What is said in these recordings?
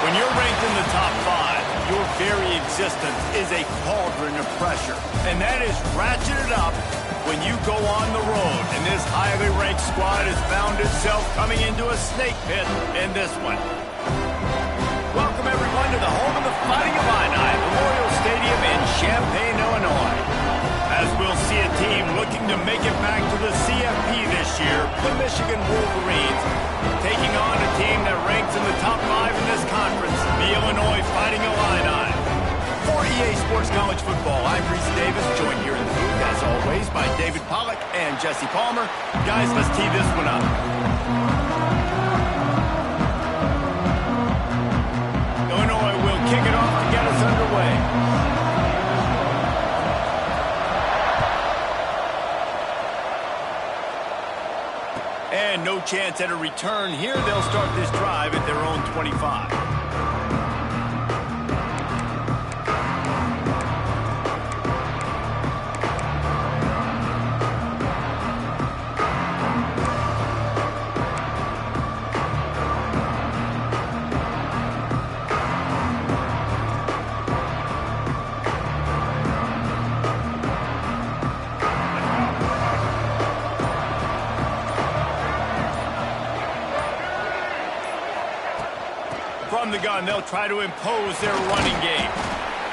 When you're ranked in the top 5, your very existence is a cauldron of pressure. And that is ratcheted up when you go on the road. And this highly ranked squad has found itself coming into a snake pit in this one. Welcome, everyone, to the home of the Fighting Illini, Memorial Stadium in Champaign, Illinois. As we'll see a team looking to make it back to the CFP this year, the Michigan Wolverines, taking on a team that ranks in the top 5 in this conference, the Illinois Fighting Illini. For EA Sports College Football, I'm Reese Davis, joined here in the booth, as always, by David Pollack and Jesse Palmer. Guys, let's tee this one up. Illinois will kick it off to get us underway. And no chance at a return here. They'll start this drive at their own 25. From the gun, they'll try to impose their running game.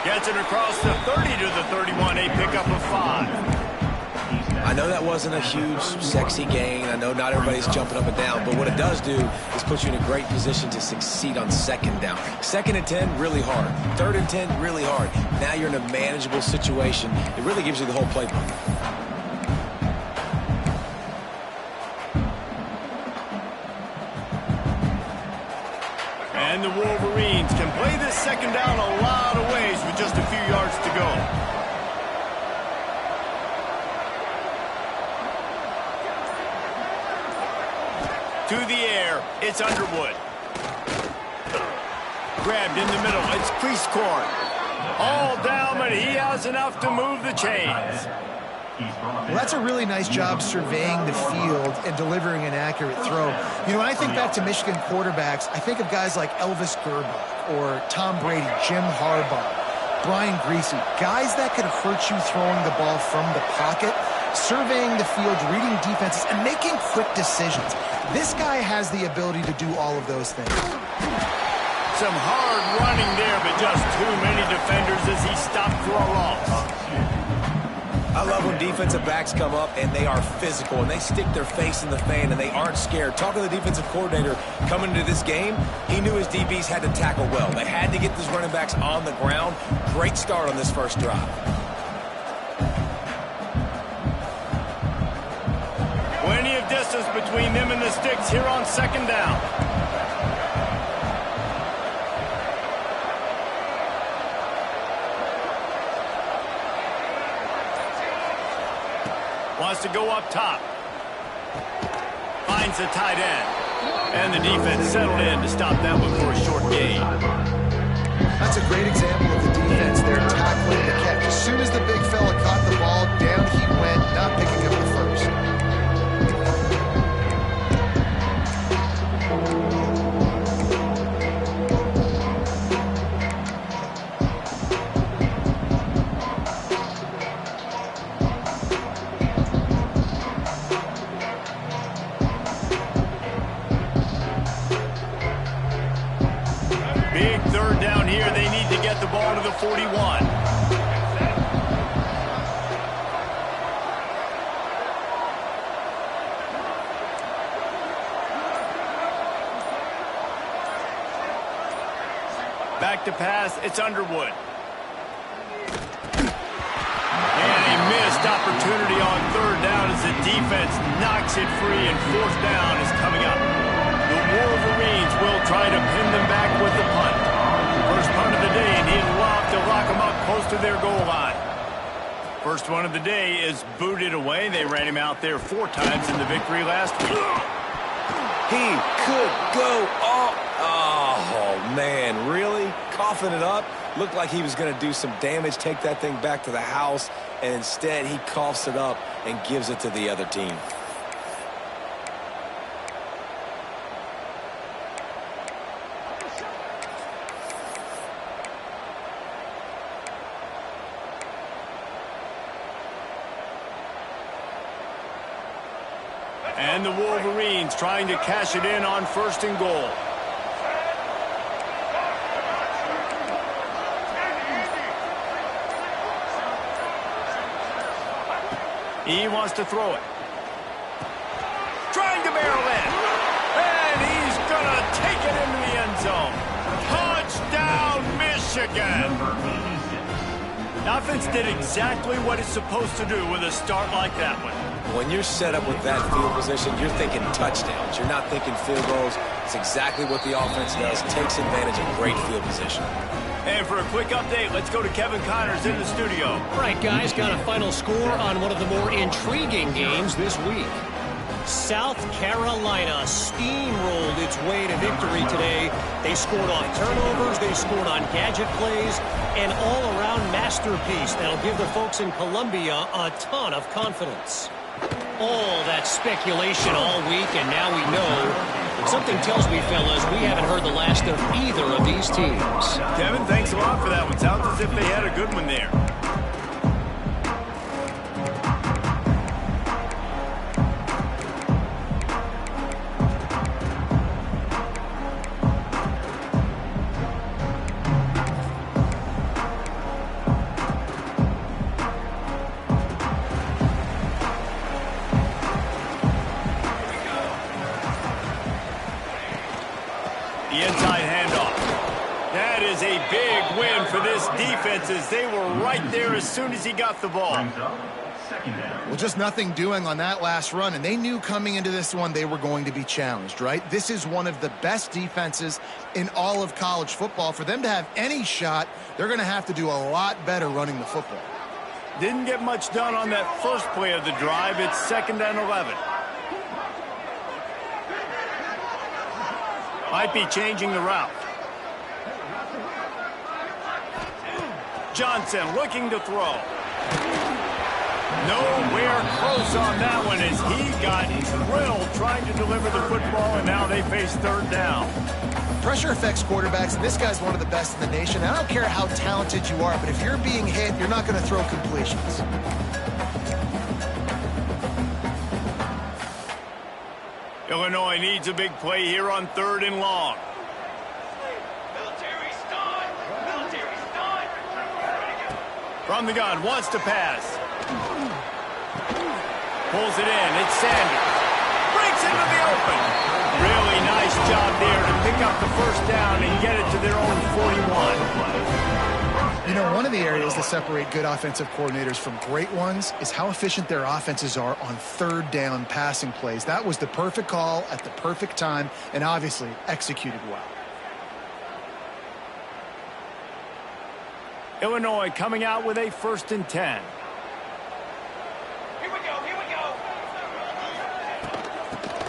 Gets it across the 30 to the 31, a pickup of 5. I know that wasn't a huge, sexy gain. I know not everybody's jumping up and down, but what it does do is put you in a great position to succeed on second down. 2nd and 10, really hard. 3rd and 10, really hard. Now you're in a manageable situation. It really gives you the whole playbook. And the Wolverines can play this second down a lot of ways with just a few yards to go. To the air, it's Underwood. Grabbed in the middle, it's Creasecorn. All down, but he has enough to move the chains. Well, that's a really nice job surveying the field and delivering an accurate throw. You know, when I think back to Michigan quarterbacks, I think of guys like Elvis Gerbach or Tom Brady, Jim Harbaugh, Brian Griese, guys that could hurt you throwing the ball from the pocket, surveying the field, reading defenses, and making quick decisions. This guy has the ability to do all of those things. Some hard running there, but just too many defenders as he stopped for a loss. I love when defensive backs come up and they are physical and they stick their face in the fan and they aren't scared. Talking to the defensive coordinator coming into this game, he knew his DBs had to tackle well. They had to get these running backs on the ground. Great start on this first drive. Plenty of distance between them and the sticks here on second down. Wants to go up top. Finds the tight end. And the defense settled in to stop that one for a short gain. That's a great example of the defense there tackling the catch. As soon as the big fella caught the ball, down he went, not picking up the first. Big third down here. They need to get the ball to the 41. Back to pass. It's Underwood. And he missed opportunity on third down as the defense knocks it free, and fourth down is coming up. The Wolverines will try to pin them back with the punt. First punt of the day, and he'd love to lock them up close to their goal line. First one of the day is booted away. They ran him out there 4 times in the victory last week. He could go all... Oh, man, really? Coughing it up? Looked like he was going to do some damage, take that thing back to the house, and instead he coughs it up and gives it to the other team. And the Wolverines trying to cash it in on first and goal. He wants to throw it. Trying to barrel in. And he's going to take it into the end zone. Touchdown, Michigan. The offense did exactly what it's supposed to do with a start like that one. When you're set up with that field position, you're thinking touchdowns. You're not thinking field goals. It's exactly what the offense does. Takes advantage of great field position. And for a quick update, let's go to Kevin Connors in the studio. All right, guys, got a final score on one of the more intriguing games this week. South Carolina steamrolled its way to victory today. They scored off turnovers, they scored on gadget plays, an all-around masterpiece that'll give the folks in Columbia a ton of confidence. All that speculation all week, and now we know. Something tells me, fellas, we haven't heard the last of either of these teams. Kevin, thanks a lot for that one. Sounds as if they had a good one there. The inside handoff. That is a big win for this defense as they were right there as soon as he got the ball. Well, just nothing doing on that last run, and they knew coming into this one they were going to be challenged, right? This is one of the best defenses in all of college football. For them to have any shot, they're going to have to do a lot better running the football. Didn't get much done on that first play of the drive. It's 2nd and 11. Might be changing the route. Johnson looking to throw. Nowhere close on that one as he got drilled trying to deliver the football, and now they face 3rd down. Pressure affects quarterbacks, and this guy's one of the best in the nation. I don't care how talented you are, but if you're being hit, you're not going to throw completions. Illinois needs a big play here on 3rd and long. From the gun, wants to pass. Pulls it in, it's Sanders. Breaks into the open. Really nice job there to pick up the first down and get it to their own 41. You know, one of the areas that separate good offensive coordinators from great ones is how efficient their offenses are on 3rd down passing plays. That was the perfect call at the perfect time and obviously executed well. Illinois coming out with a 1st and 10. Here we go.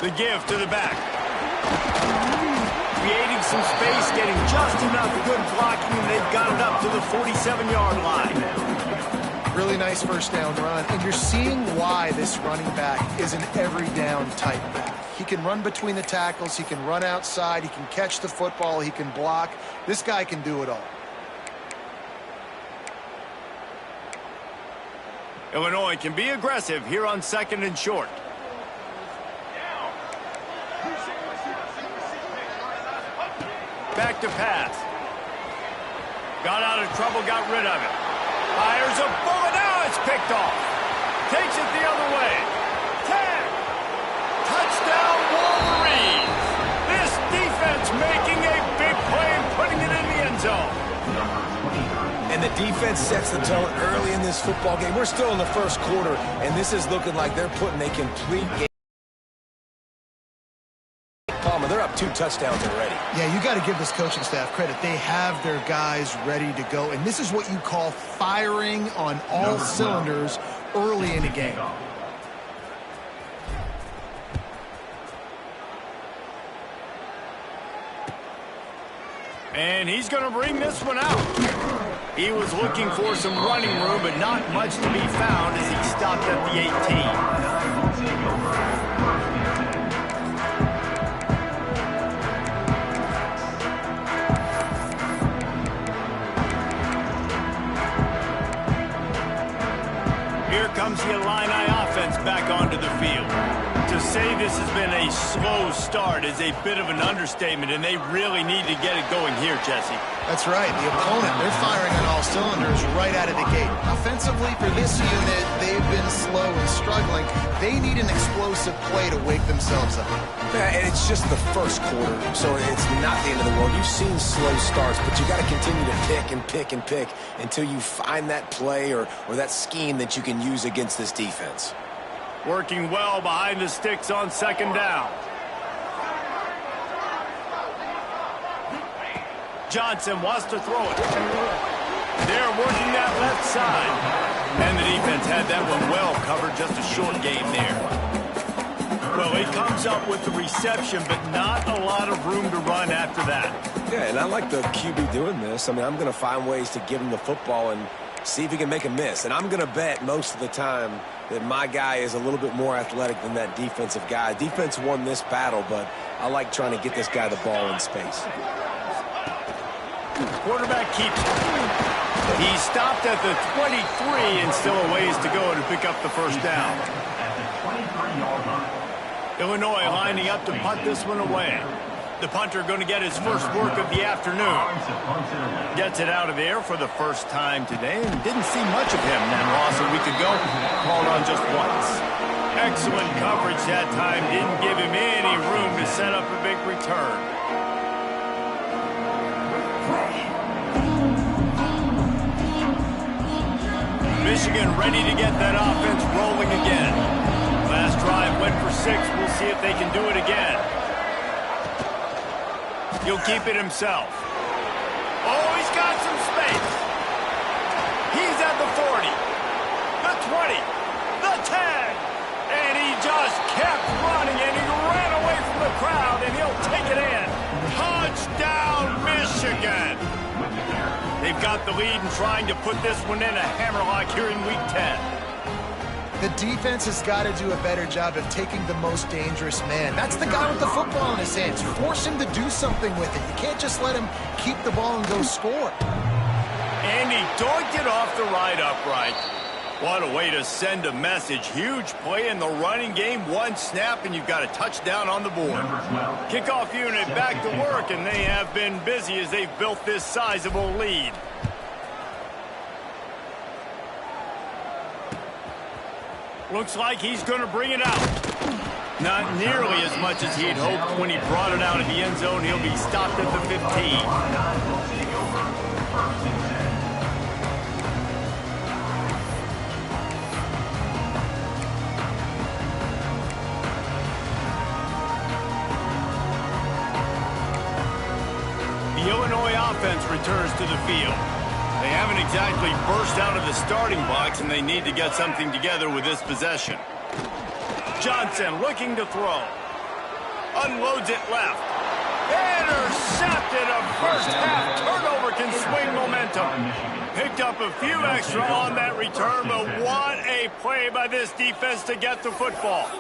The give to the back. Creating some space, getting just enough good blocking, and they've got it up to the 47-yard line. Really nice first down run, and you're seeing why this running back is an every down type back. He can run between the tackles, he can run outside, he can catch the football, he can block. This guy can do it all. Illinois can be aggressive here on 2nd and short. Back to pass. Got out of trouble, got rid of it. Fires a bullet, now it's picked off. Takes it the other way. 10. Touchdown Wolverines. This defense making a big play and putting it in the end zone. And the defense sets the tone early in this football game. We're still in the first quarter, and this is looking like they're putting a complete game. Palmer, they're up 2 touchdowns already. Yeah, you got to give this coaching staff credit. They have their guys ready to go, and this is what you call firing on all cylinders early in a game. And he's going to bring this one out. He was looking for some running room, but not much to be found as he stopped at the 18. Here comes the Illini offense back onto the field. To say this has been a slow start is a bit of an understatement, and they really need to get it going here, Jesse. That's right. The opponent, they're firing on all cylinders right out of the gate. Offensively, for this unit, they've been slow and struggling. They need an explosive play to wake themselves up. Yeah, and it's just the first quarter, so it's not the end of the world. You've seen slow starts, but you got to continue to pick and pick and pick until you find that play or that scheme that you can use against this defense. Working well behind the sticks on second down. Johnson wants to throw it. They're working that left side. And the defense had that one well covered, just a short game there. Well, he comes up with the reception, but not a lot of room to run after that. Yeah, and I like the QB doing this. I mean, I'm going to find ways to give him the football and see if he can make a miss. And I'm going to bet most of the time that my guy is a little bit more athletic than that defensive guy. Defense won this battle, but I like trying to get this guy the ball in space. Quarterback keeps it. He stopped at the 23 and still a ways to go to pick up the first down. Illinois lining up to punt this one away. The punter going to get his first work of the afternoon. Gets it out of there for the first time today and didn't see much of him that loss a week ago. Called on just once. Excellent coverage that time. Didn't give him any room to set up a big return. Michigan ready to get that offense rolling again. Last drive went for 6. We'll see if they can do it again. He'll keep it himself. Oh, he's got some space. He's at the 40, the 20, the 10. And he just kept running, and he ran away from the crowd, and he'll take it in. Touchdown, Michigan. They've got the lead and trying to put this one in a hammerlock here in Week 10. The defense has got to do a better job of taking the most dangerous man. That's the guy with the football in his hands. Force him to do something with it. You can't just let him keep the ball and go score. And he donked it off the right upright. What a way to send a message. Huge play in the running game. One snap, and you've got a touchdown on the board. Kickoff unit back to work, and they have been busy as they've built this sizable lead. Looks like he's going to bring it out. Not nearly as much as he'd hoped when he brought it out of the end zone. He'll be stopped at the 15. The Illinois offense returns to the field. They haven't exactly burst out of the starting blocks, and they need to get something together with this possession. Johnson looking to throw. Unloads it left. Intercepted. A first half turnover can swing momentum. Picked up a few extra on that return, but what a play by this defense to get the football.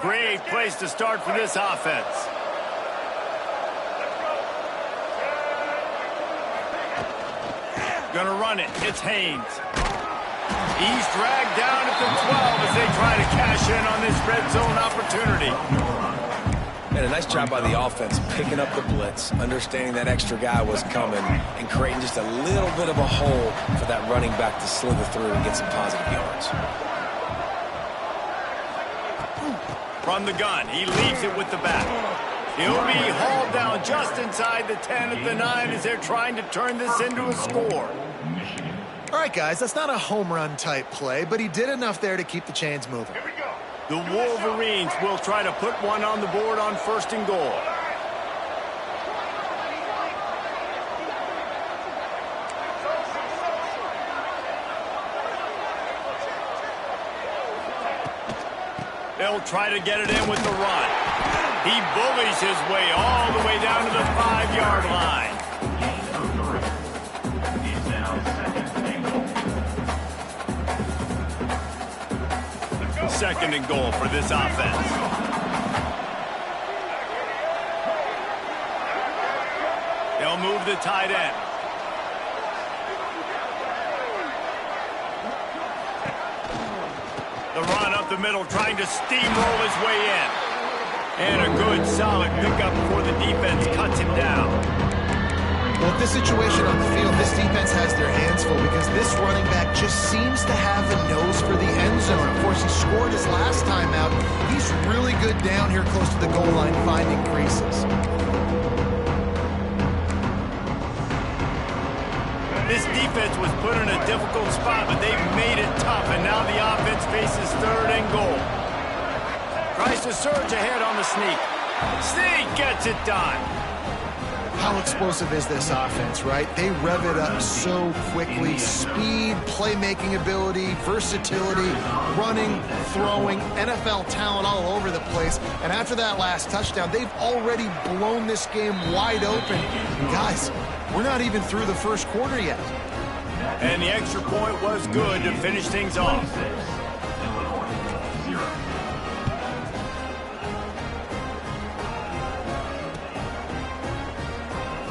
Great place to start for this offense. Gonna run it. It's Haynes. He's dragged down at the 12 as they try to cash in on this red zone opportunity. And a nice job by the offense picking up the blitz, understanding that extra guy was coming, and creating just a little bit of a hole for that running back to slither through and get some positive yards. From the gun, he leaves it with the back. He'll be hauled down just inside the 10 at the 9 as they're trying to turn this into a score. All right, guys, that's not a home run type play, but he did enough there to keep the chains moving. The Wolverines will try to put one on the board on 1st and goal. They'll try to get it in with the run. He bullies his way all the way down to the 5-yard line. Second and goal for this offense. They'll move the tight end. The run up the middle, trying to steamroll his way in. And a good, solid pickup before the defense cuts him down. Well, with this situation on the field, this defense has their hands full because this running back just seems to have a nose for the end zone. Of course, he scored his last time out. He's really good down here close to the goal line, finding creases. This defense was put in a difficult spot, but they've made it tough, and now the offense faces 3rd and goal. Tries to surge ahead on the sneak. Sneak gets it done. How explosive is this offense, right? They rev it up so quickly. Speed, playmaking ability, versatility, running, throwing, NFL talent all over the place. And after that last touchdown, they've already blown this game wide open. And guys, we're not even through the first quarter yet. And the extra point was good to finish things off.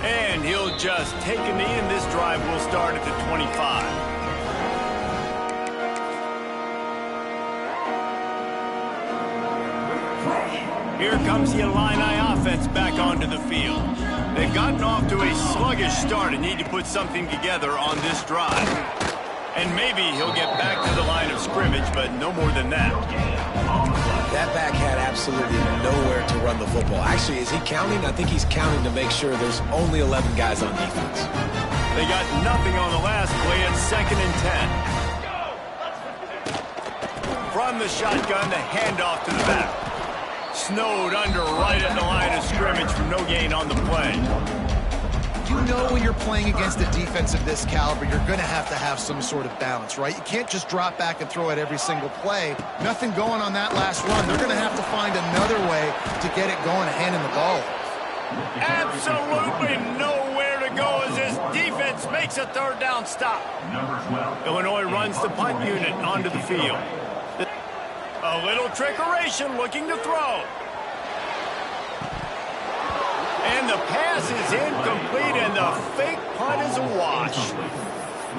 And he'll just take a knee, and this drive will start at the 25. Here comes the Illini offense back onto the field. They've gotten off to a sluggish start and need to put something together on this drive. And maybe he'll get back to the line of scrimmage, but no more than that. That back had absolutely nowhere to run the football. Actually, is he counting? I think he's counting to make sure there's only 11 guys on defense. They got nothing on the last play at 2nd and 10. From the shotgun, the handoff to the back. Snowed under right at the line of scrimmage for no gain on the play. You know when you're playing against a defense of this caliber, you're going to have some sort of balance, right? You can't just drop back and throw it every single play. Nothing going on that last run. They're going to have to find another way to get it going and handing the ball. Absolutely nowhere to go as this defense makes a 3rd down stop. Illinois runs the punt unit onto the field. A little trickeration looking to throw. And the pass is incomplete, and the fake punt is a wash.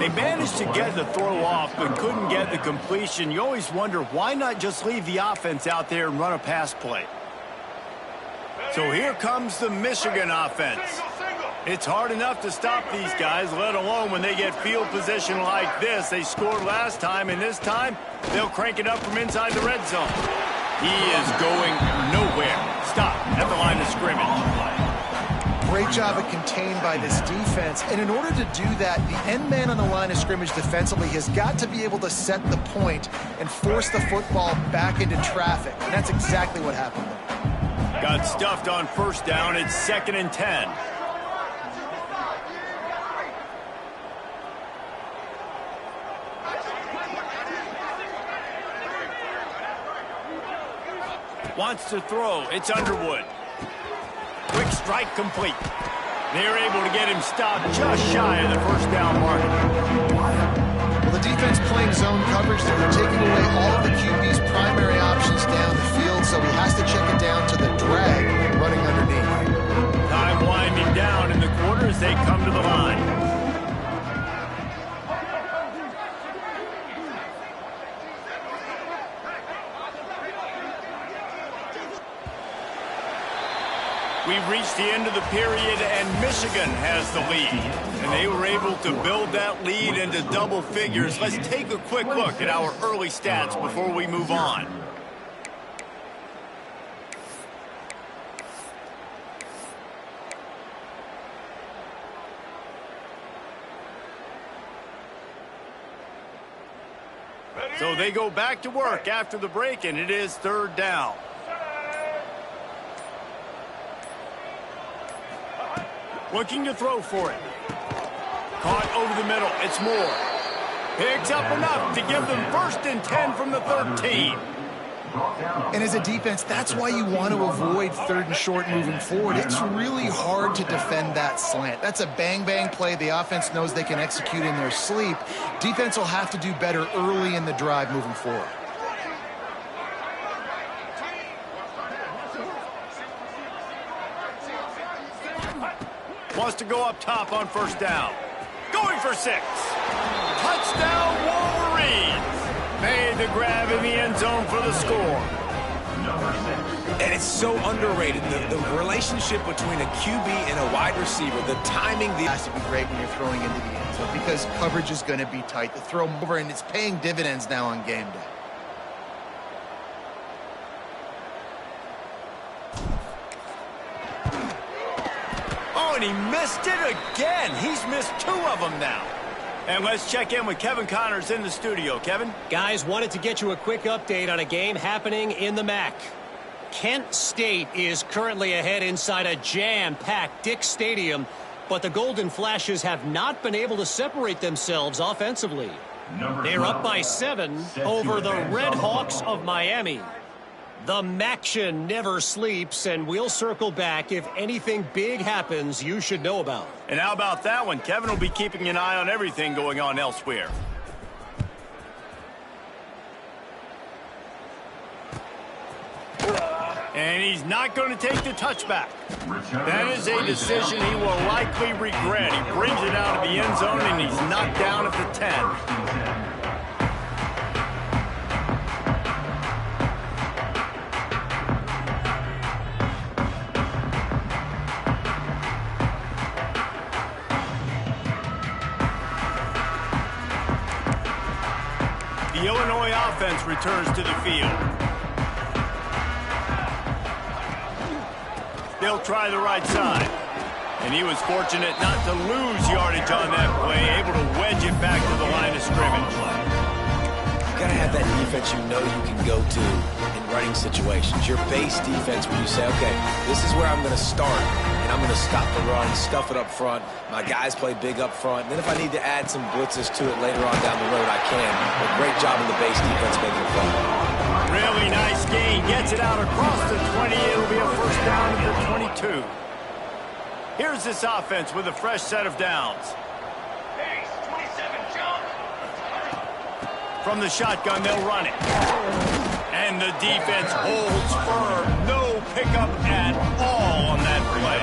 They managed to get the throw off, but couldn't get the completion. You always wonder, why not just leave the offense out there and run a pass play? So here comes the Michigan offense. It's hard enough to stop these guys, let alone when they get field position like this. They scored last time, and this time, they'll crank it up from inside the red zone. He is going nowhere. Stop at the line of scrimmage. Great job of contained by this defense. And in order to do that, the end man on the line of scrimmage defensively has got to be able to set the point and force the football back into traffic. And that's exactly what happened there. Got stuffed on 1st down. It's 2nd and 10. Wants to throw. It's Underwood. Quick strike complete. They're able to get him stopped just shy of the 1st down mark. Well, the defense playing zone coverage, they're taking away all of the QB's primary options down the field, so he has to check it down to the drag running underneath. Time winding down in the quarter as they come to the line. We've reached the end of the period, and Michigan has the lead. And they were able to build that lead into double figures. Let's take a quick look at our early stats before we move on. So they go back to work after the break, and it is 3rd down. Looking to throw for it. Caught over the middle. It's Moore. Picks up enough to give them 1st and 10 from the 13. And as a defense, that's why you want to avoid 3rd and short moving forward. It's really hard to defend that slant. That's a bang-bang play the offense knows they can execute in their sleep. Defense will have to do better early in the drive moving forward. Wants to go up top on 1st down. Going for 6. Touchdown, Wolverines. Made the grab in the end zone for the score. And it's so underrated. The relationship between a QB and a wide receiver, the timing. It has to be great when you're throwing into the end zone because coverage is going to be tight. The throw over, and it's paying dividends now on game day. Oh, and he missed it again. He's missed 2 of them now. And let's check in with Kevin Connors in the studio. Kevin? Guys, wanted to get you a quick update on a game happening in the MAC. Kent State is currently ahead inside a jam-packed Dick's Stadium, but the Golden Flashes have not been able to separate themselves offensively. They're up by 7 over the Red Hawks of Miami. The MACtion never sleeps, and we'll circle back if anything big happens you should know about. And how about that one? Kevin will be keeping an eye on everything going on elsewhere. And he's not going to take the touchback. That is a decision he will likely regret. He brings it out of the end zone, and he's knocked down at the 10. The Illinois offense returns to the field. They'll try the right side. And he was fortunate not to lose yardage on that play, able to wedge it back to the line of scrimmage. You got to have that defense you know you can go to in running situations. Your base defense where you say, okay, this is where I'm going to start, and I'm going to stop the run, stuff it up front. My guys play big up front. And then if I need to add some blitzes to it later on down the road, I can. But great job in the base defense making a play. Really nice gain. Gets it out across the 20. It'll be a 1st down at the 22. Here's this offense with a fresh set of downs. From the shotgun, they'll run it. And the defense holds firm. No pickup at all on that play.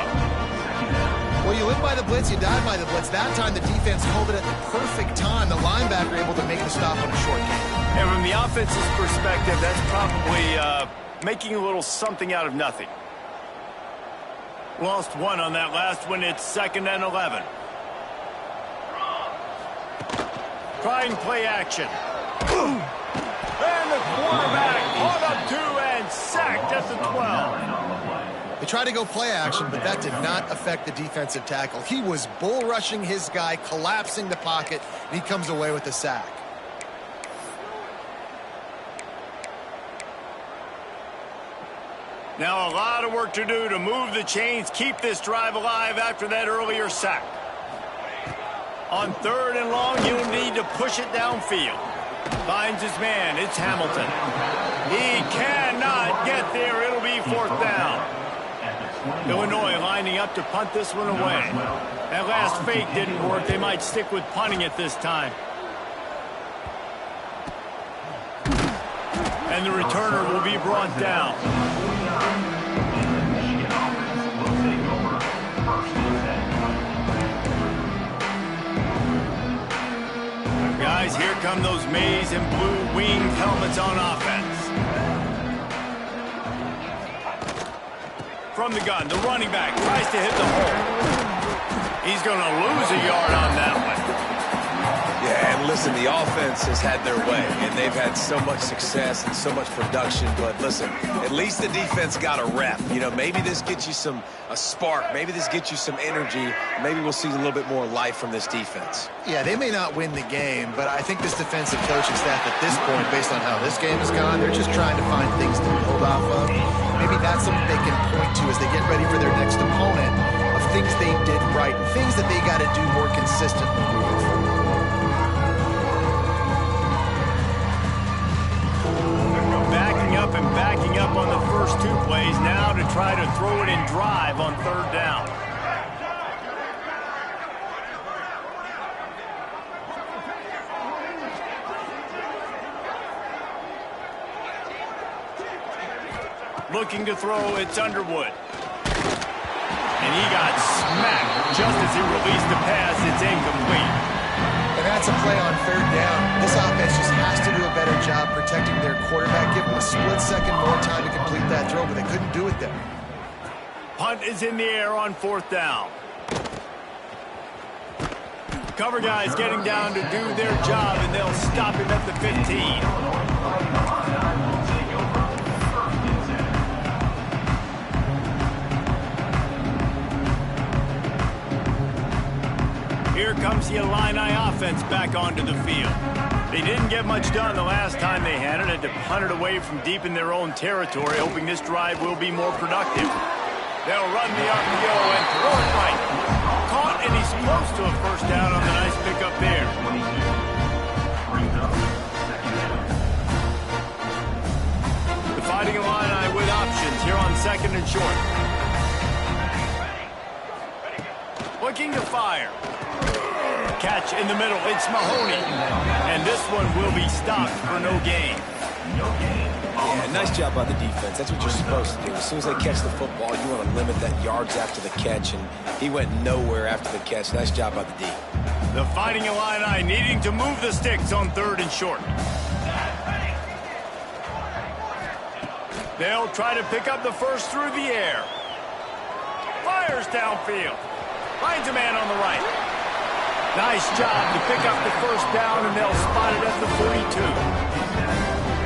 Well, you live by the blitz, you die by the blitz. That time, the defense called it at the perfect time. The linebacker able to make the stop on a short game. And from the offense's perspective, that's probably making a little something out of nothing. Lost 1 on that last one. It's 2nd and 11. Trying play action. And the quarterback caught up 2 and sacked at the 12. They tried to go play action, but that did not affect the defensive tackle. He was bull rushing his guy, collapsing the pocket, and he comes away with the sack. Now a lot of work to do to move the chains, keep this drive alive after that earlier sack. On 3rd and long, he'll need to push it downfield. Finds his man. It's Hamilton. He cannot get there. It'll be 4th down. Illinois lining up to punt this one away. That last fake didn't work. They might stick with punting it this time. And the returner will be brought down. Guys, here come those maize and blue winged helmets on offense. From the gun, the running back tries to hit the hole. He's going to lose a yard on that one. Yeah, and Listen, the offense has had their way, and they've had so much success and so much production. But listen, at least the defense got a rep. You know, maybe this gets you a spark. Maybe this gets you some energy. Maybe we'll see a little bit more life from this defense. Yeah, they may not win the game, but I think this defensive coaching staff at this point, based on how this game has gone, they're just trying to find things to build off of. Maybe that's something they can point to as they get ready for their next opponent, of things they did right and things that they got to do more consistently moving forward. Backing up on the first 2 plays now to try to throw it and drive on 3rd down. Looking to throw, it's Underwood. And he got smacked just as he released the pass. It's incomplete. And that's a play on 3rd down. This offense just has to do a better job protecting their quarterback. Give them a split second more time to complete that throw, but they couldn't do it there. Punt is in the air on 4th down. Cover guys getting down to do their job, and they'll stop him at the 15. Here comes the Illini offense back onto the field. They didn't get much done the last time they had it. Had to punt it away from deep in their own territory, hoping this drive will be more productive. They'll run the RPO and throw it right. Caught, and he's close to a 1st down on the nice pickup there. The Fighting Illini with options here on 2nd and short. Looking to fire. Catch in the middle, it's Mahoney. And this one will be stopped for no gain. Yeah, nice job by the defense. That's what you're supposed to do. As soon as they catch the football, you want to limit that yards after the catch, and he went nowhere after the catch. Nice job by the D. The Fighting Illini needing to move the sticks on 3rd and short. They'll try to pick up the first through the air. Fires downfield. Finds a man on the right. Nice job to pick up the 1st down, and they'll spot it at the 42.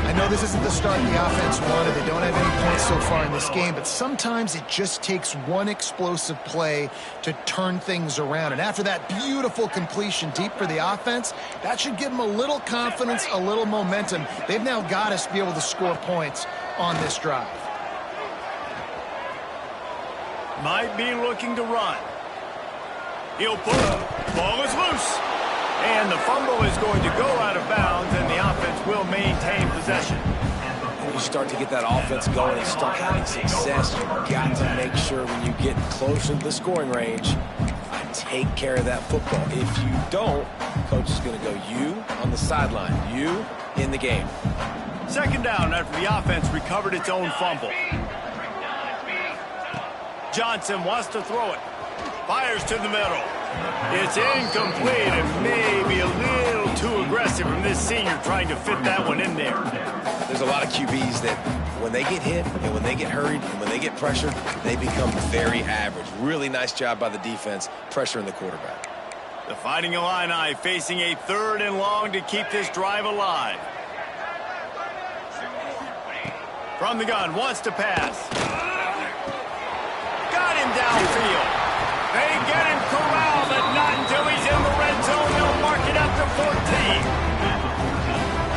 I know this isn't the start the offense wanted. They don't have any points so far in this game, but sometimes it just takes one explosive play to turn things around. And after that beautiful completion deep for the offense, that should give them a little confidence, a little momentum. They've now got to be able to score points on this drive. Might be looking to run. He'll pull it. Ball is loose. And the fumble is going to go out of bounds, and the offense will maintain possession. When you start to get that offense going and start having success, you've got to make sure when you get closer to the scoring range, take care of that football. If you don't, coach is going to go you on the sideline, you in the game. 2nd down after the offense recovered its own fumble. Johnson wants to throw it. Fires to the middle. It's incomplete and maybe a little too aggressive from this senior trying to fit that one in there. There's a lot of QBs that when they get hit and when they get hurried and when they get pressured, they become very average. Really nice job by the defense, pressuring the quarterback. The Fighting Illini facing a 3rd and long to keep this drive alive. From the gun, wants to pass. Got him downfield. They get him corralled, but not until he's in the red zone. They'll mark it up to 14.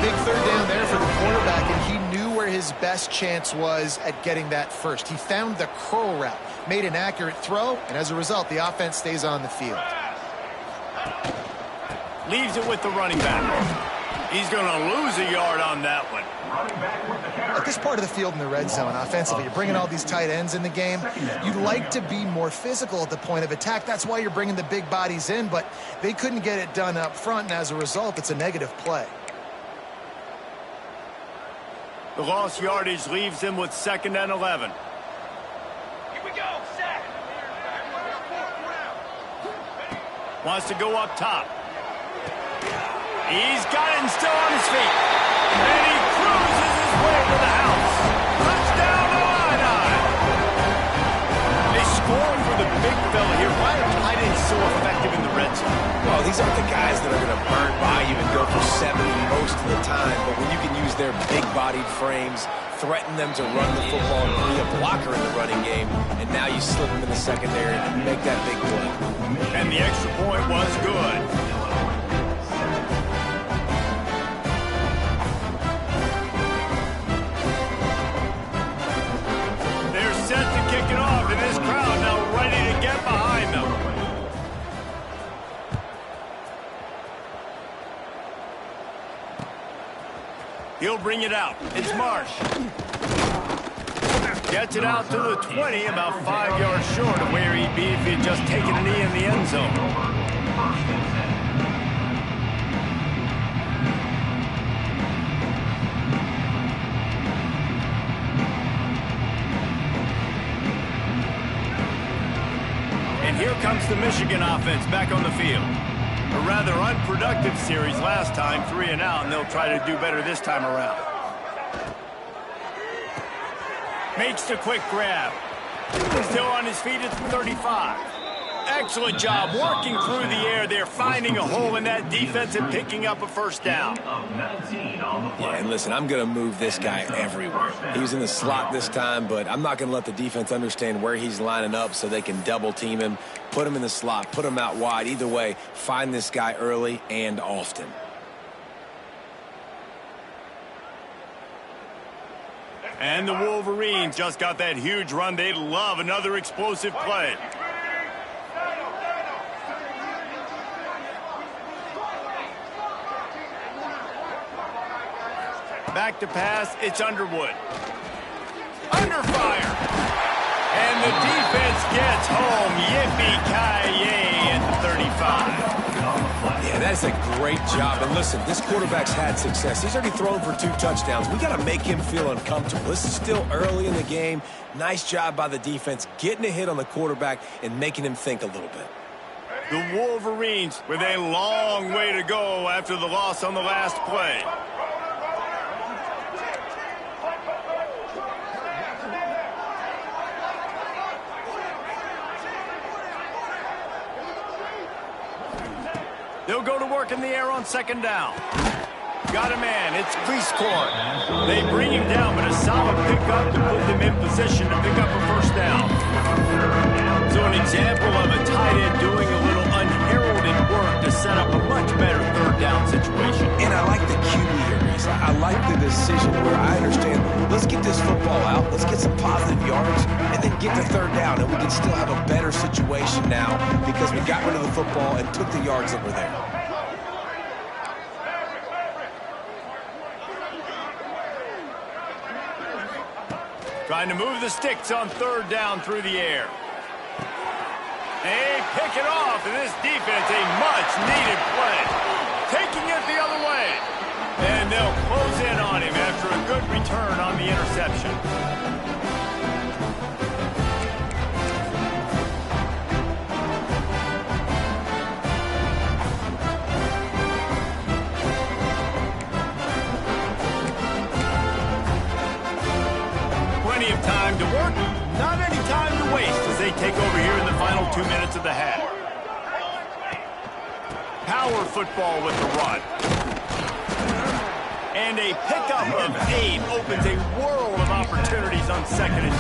Big 3rd down there for the quarterback, and he knew where his best chance was at getting that first. He found the curl route, made an accurate throw, and as a result, the offense stays on the field. Leaves it with the running back. He's going to lose a yard on that one. At this part of the field in the red zone, offensively, you're bringing all these tight ends in the game. You'd like to be more physical at the point of attack. That's why you're bringing the big bodies in, but they couldn't get it done up front, and as a result, it's a negative play. The lost yardage leaves him with 2nd and 11. Here we go, set. Wants to go up top. He's got it still on his feet. And he cruises his way to the house. Touchdown, Illini. They score for the big fella here. Why are tight ends so effective in the red zone? Well, Oh, these aren't the guys that are going to burn by you and go for 70 most of the time, but when you can use their big-bodied frames, threaten them to run the football and be a blocker in the running game, and now you slip them in the secondary and make that big play. And the extra point was good. They're set to kick it off, and this crowd now ready to get behind them. He'll bring it out. It's Marsh. Gets it out to the 20, about 5 yards short of where he'd be if he'd just taken a knee in the end zone. And here comes the Michigan offense back on the field. A rather unproductive series last time, 3 and out, and they'll try to do better this time around. Makes the quick grab. Still on his feet at the 35. Excellent job working through the air there, finding a hole in that defense and picking up a first down. Yeah, and listen, I'm going to move this guy everywhere. He was in the slot this time, but I'm not going to let the defense understand where he's lining up so they can double team him, put him in the slot, put him out wide. Either way, find this guy early and often. And the Wolverines just got that huge run. They love another explosive play. Back to pass, it's Underwood. Under fire. And the defense gets home. Yippee-ki-yay at the 35. Yeah, that's a great job. And listen, this quarterback's had success. He's already thrown for 2 touchdowns. We got to make him feel uncomfortable. This is still early in the game. Nice job by the defense, getting a hit on the quarterback and making him think a little bit. The Wolverines with a long way to go after the loss on the last play. They'll go to work in the air on second down. Got a man. It's Cleescorn. They bring him down, but a solid pickup to put them in position to pick up a first down. So an example of a tight end doing a little unheralded work to set up a much better third down situation. And I like the QB here, Reese. I like the decision where I understand, let's get this football out, let's get some positive yards, and then get to third down, and we can still have a better situation now because we got rid of the football and took the yards that were there. Trying to move the sticks on third down through the air. They pick it off, and this defense, a much-needed play. Taking it the other way. And they'll close in on him after a good return on the interception. Plenty of time to work, not any time to waste as they take over here in the final 2 minutes of the half. Power football with the run. And a pickup of 8 opens a world of opportunities on 2nd and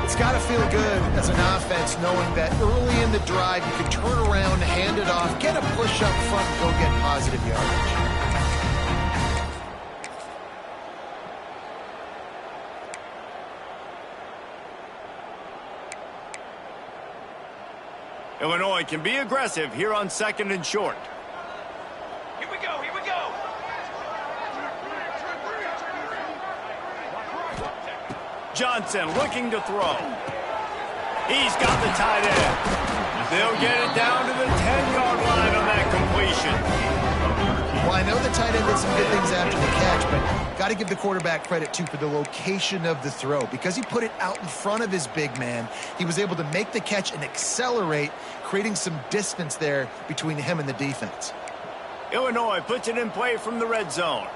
2. It's got to feel good as an offense knowing that early in the drive you can turn around, hand it off, get a push up front, and go get positive yardage. Illinois can be aggressive here on 2nd and short. Here we go, here we go. Johnson looking to throw. He's got the tight end. They'll get it down to the 10-yard line on that completion. Well, I know the tight end did some good things after the catch, but got to give the quarterback credit, too, for the location of the throw. Because he put it out in front of his big man, he was able to make the catch and accelerate, creating some distance there between him and the defense. Illinois puts it in play from the red zone.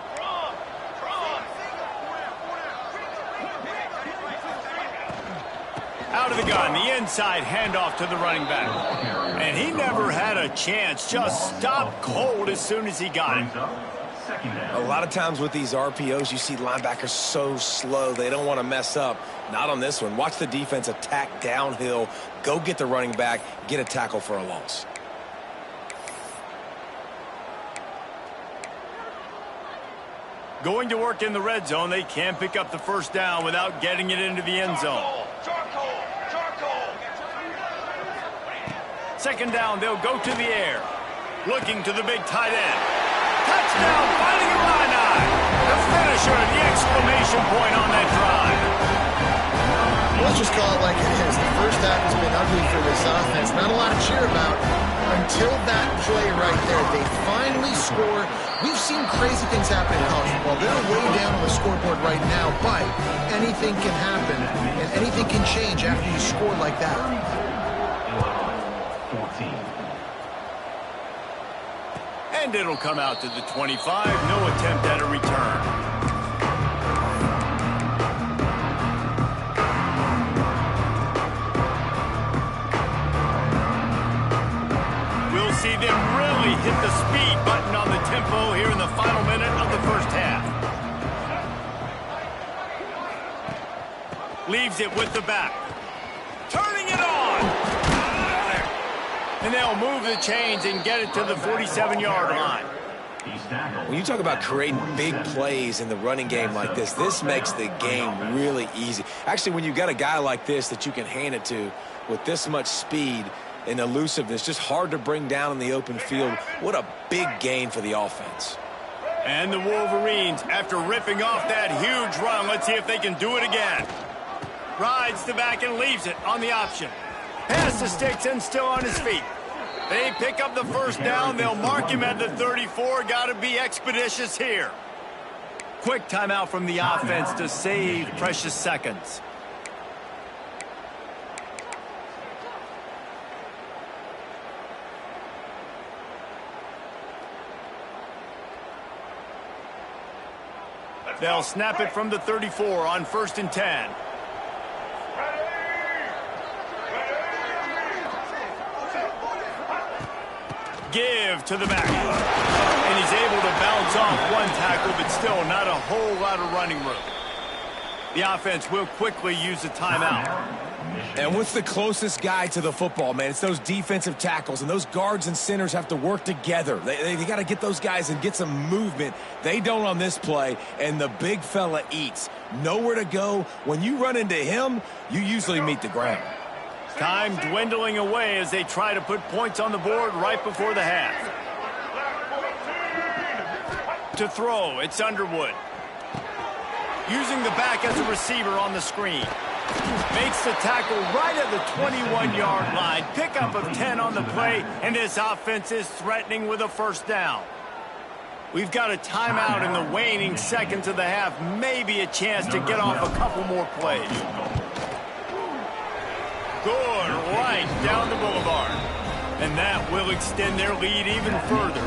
Out of the gun, the inside handoff to the running back. And he He never had a chance. Just stopped cold as soon as he got it. A lot of times with these RPOs, you see linebackers so slow, they don't want to mess up. Not on this one. Watch the defense attack downhill, go get the running back, get a tackle for a loss. Going to work in the red zone, they can't pick up the first down without getting it into the end zone. Charcoal. Second down, they'll go to the air. Looking to the big tight end. Touchdown, finding a line. The finisher, the exclamation point on that drive. Let's just call it like it is. The first half has been ugly for this offense. Not a lot to cheer about until that play right there. They finally score. We've seen crazy things happen in college football. They're way down on the scoreboard right now, but anything can happen, and anything can change after you score like that. And it'll come out to the 25. No attempt at a return. We'll see them really hit the speed button on the tempo here in the final minute of the first half. Leaves it with the back. Turning it on. And they'll move the chains and get it to the 47-yard line. When you talk about creating big plays in the running game like this makes the game really easy. Actually, when you've got a guy like this that you can hand it to with this much speed and elusiveness, just hard to bring down in the open field, what a big gain for the offense. And the Wolverines, after ripping off that huge run, let's see if they can do it again. Rides the back and leaves it on the option. Pass the sticks and still on his feet. They pick up the first down. They'll mark him at the 34. Got to be expeditious here. Quick timeout from the offense to save precious seconds. They'll snap it from the 34 on 1st and 10. Give to the back. And he's able to bounce off one tackle, but still not a whole lot of running room. The offense will quickly use a timeout. And what's the closest guy to the football, man? It's those defensive tackles, and those guards and centers have to work together. They got to get those guys and get some movement. They don't on this play, and the big fella eats. Nowhere to go. When you run into him, you usually meet the ground. Time dwindling away as they try to put points on the board right before the half. To throw, it's Underwood. Using the back as a receiver on the screen. Makes the tackle right at the 21-yard line. Pickup of 10 on the play, and this offense is threatening with a first down. We've got a timeout in the waning seconds of the half. Maybe a chance to get off a couple more plays. Good, right down the boulevard. And that will extend their lead even further.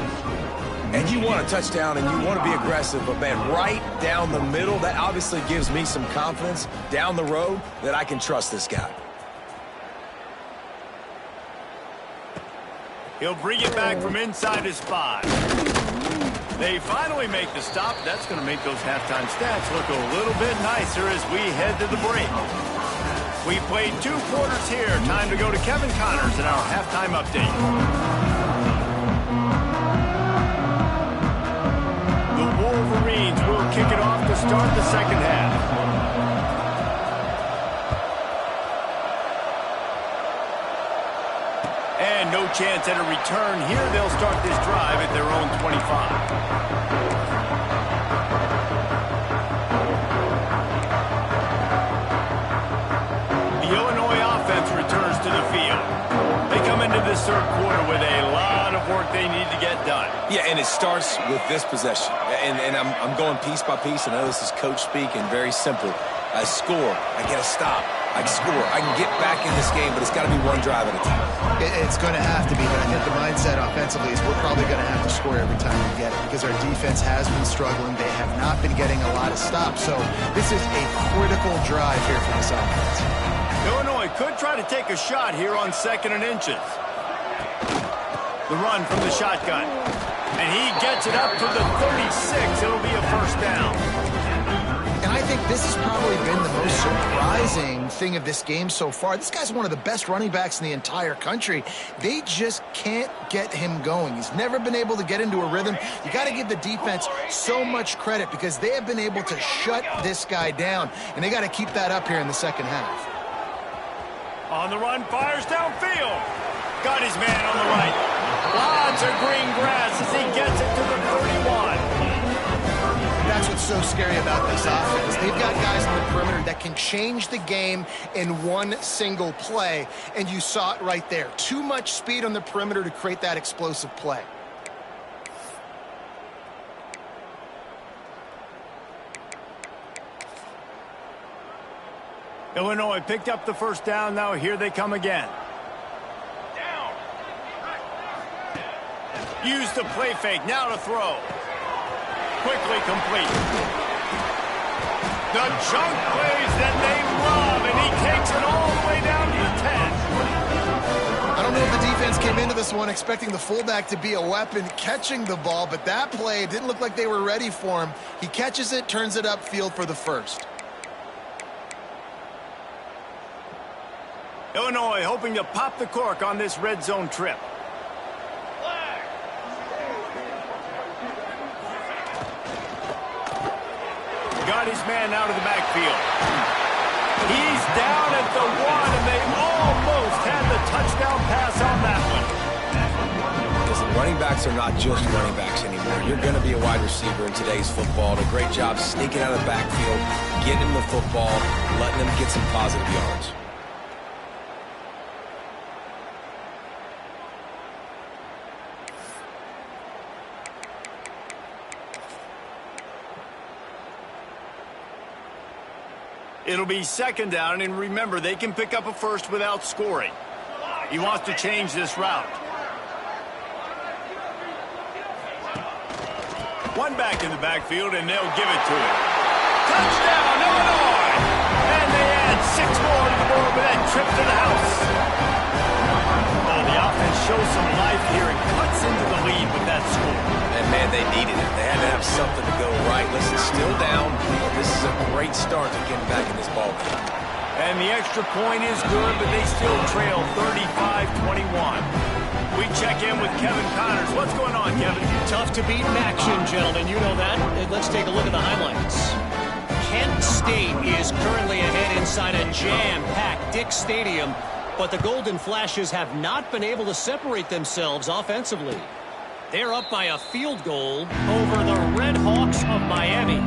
And you want a touchdown and you want to be aggressive, but man, right down the middle, that obviously gives me some confidence down the road that I can trust this guy. He'll bring it back from inside his 5. They finally make the stop. That's going to make those halftime stats look a little bit nicer as we head to the break. We played 2 quarters here. Time to go to Kevin Connors in our halftime update. The Wolverines will kick it off to start the second half. And no chance at a return here. They'll start this drive at their own 25. Returns to the field. They come into this third quarter with a lot of work they need to get done. Yeah, and it starts with this possession. And I'm going piece by piece. I know this is coach speak and very simple. I score. I get a stop. I score. I can get back in this game, but it's got to be one drive at a time. It's going to have to be, but I think the mindset offensively is we're probably going to have to score every time we get it because our defense has been struggling. They have not been getting a lot of stops. So this is a critical drive here for this offense. Illinois could try to take a shot here on 2nd and inches. The run from the shotgun. And he gets it up to the 36. It'll be a first down. And I think this has probably been the most surprising thing of this game so far. This guy's one of the best running backs in the entire country. They just can't get him going. He's never been able to get into a rhythm. You got to give the defense so much credit because they have been able to shut this guy down, and they got to keep that up here in the second half. On the run, fires downfield. Got his man on the right. Lots of green grass as he gets it to the 31. That's what's so scary about this offense. They've got guys on the perimeter that can change the game in one single play, and you saw it right there. Too much speed on the perimeter to create that explosive play. Illinois picked up the first down. Now here they come again. Use the play fake. Now to throw. Quickly complete. The junk plays that they love, and he takes it all the way down to the 10. I don't know if the defense came into this one expecting the fullback to be a weapon catching the ball, but that play didn't look like they were ready for him. He catches it, turns it upfield for the first. Illinois hoping to pop the cork on this red zone trip. Got his man out of the backfield. He's down at the 1, and they almost had the touchdown pass on that one. Listen, running backs are not just running backs anymore. You're going to be a wide receiver in today's football. Did a great job sneaking out of the backfield, getting him the football, letting him get some positive yards. It'll be second down, and remember, they can pick up a first without scoring. He wants to change this route. One back in the backfield, and they'll give it to him. Touchdown, Illinois! And they add 6 more to the board with that trip to the house. Oh, the offense shows some life here and cuts into the lead with that score. And, man, they needed it. They had to have something to go right. Listen, still down. This is a great start to getting back in this ball game. And the extra point is good, but they still trail 35-21. We check in with Kevin Connors. What's going on, Kevin? Tough to beat in action, gentlemen. You know that. Let's take a look at the highlights. Kent State is currently ahead inside a jam-packed Dick Stadium, but the Golden Flashes have not been able to separate themselves offensively. They're up by a field goal over the Red Hawks of Miami.